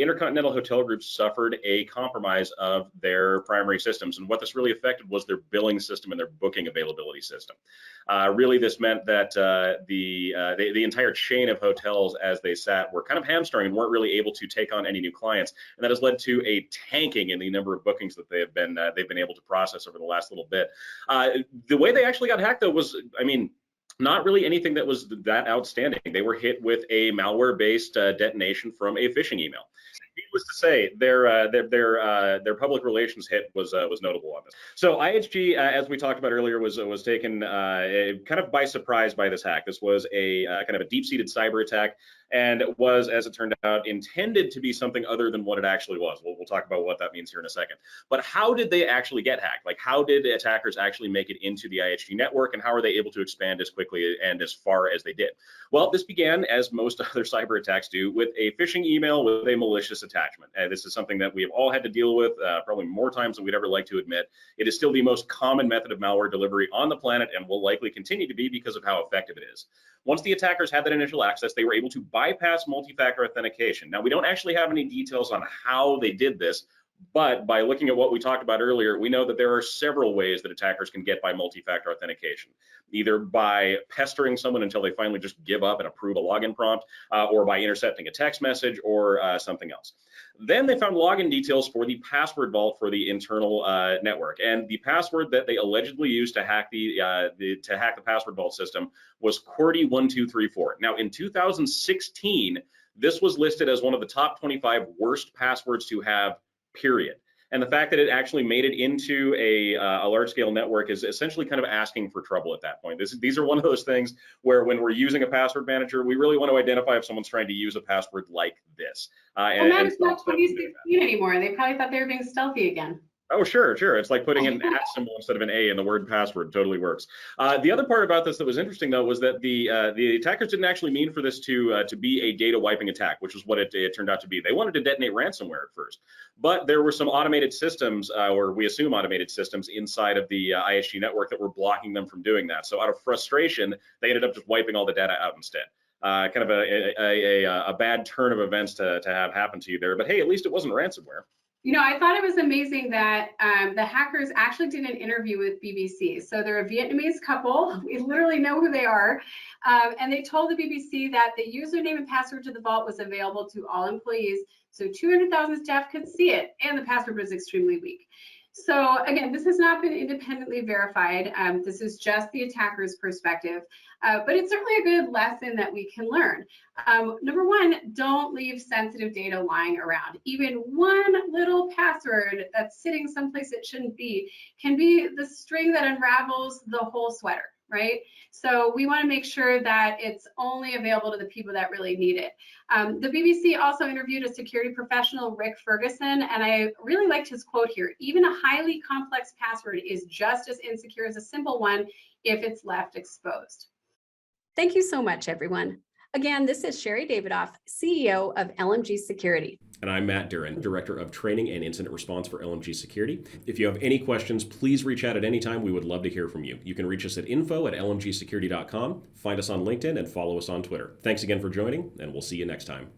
Intercontinental Hotel Group suffered a compromise of their primary systems. And what this really affected was their billing system and their booking availability system. Really, this meant that the entire chain of hotels, as they sat, were kind of hamstrung and weren't really able to take on any new clients. And that has led to a tanking in the number of bookings that they've been able to process over the last little bit. The way they actually got hacked, though, was, I mean, not really anything that was that outstanding. They were hit with a malware-based detonation from a phishing email. Needless to say, their public relations hit was notable on this. So IHG, as we talked about earlier, was taken kind of by surprise by this hack. This was a kind of a deep-seated cyber attack, and it was, as it turned out, intended to be something other than what it actually was. We'll talk about what that means here in a second. But how did they actually get hacked? Like, how did attackers actually make it into the IHG network, and how are they able to expand as quickly and as far as they did? Well, this began, as most other cyber attacks do, with a phishing email with a malicious attachment. This is something that we have all had to deal with probably more times than we'd ever like to admit. It is still the most common method of malware delivery on the planet and will likely continue to be because of how effective it is. Once the attackers had that initial access, they were able to bypass multi-factor authentication. Now, we don't actually have any details on how they did this, but by looking at what we talked about earlier, we know that there are several ways that attackers can get by multi-factor authentication, either by pestering someone until they finally just give up and approve a login prompt, or by intercepting a text message, or something else. Then they found login details for the password vault for the internal network, and the password that they allegedly used to hack the password vault system was QWERTY1234. Now, in 2016, this was listed as one of the top 25 worst passwords to have, period. And the fact that it actually made it into a large-scale network is essentially kind of asking for trouble at that point. These are one of those things where when we're using a password manager, we really want to identify if someone's trying to use a password like this. Well, now it's not 2016 anymore. They probably thought they were being stealthy again. Oh, sure. It's like putting an @ symbol instead of an A in the word password. Totally works. The other part about this that was interesting, though, was that the attackers didn't actually mean for this to be a data wiping attack, which is what it turned out to be. They wanted to detonate ransomware at first, but there were some automated systems, or we assume automated systems, inside of the IHG network that were blocking them from doing that. So out of frustration, they ended up just wiping all the data out instead. Kind of a bad turn of events to have happen to you there. But hey, at least it wasn't ransomware. You know, I thought it was amazing that the hackers actually did an interview with BBC. So they're a Vietnamese couple. We literally know who they are. And they told the BBC that the username and password to the vault was available to all employees. So 200,000 staff could see it, and the password was extremely weak. So again, this has not been independently verified. This is just the attacker's perspective, but it's certainly a good lesson that we can learn. Number one, don't leave sensitive data lying around. Even one little password that's sitting someplace it shouldn't be can be the string that unravels the whole sweater, right? So we want to make sure that it's only available to the people that really need it. The BBC also interviewed a security professional, Rick Ferguson, and I really liked his quote here. Even a highly complex password is just as insecure as a simple one if it's left exposed. Thank you so much, everyone. Again, this is Sherri Davidoff, CEO of LMG Security. And I'm Matt Durrin, Director of Training and Incident Response for LMG Security. If you have any questions, please reach out at any time. We would love to hear from you. You can reach us at info@lmgsecurity.com, find us on LinkedIn, and follow us on Twitter. Thanks again for joining, and we'll see you next time.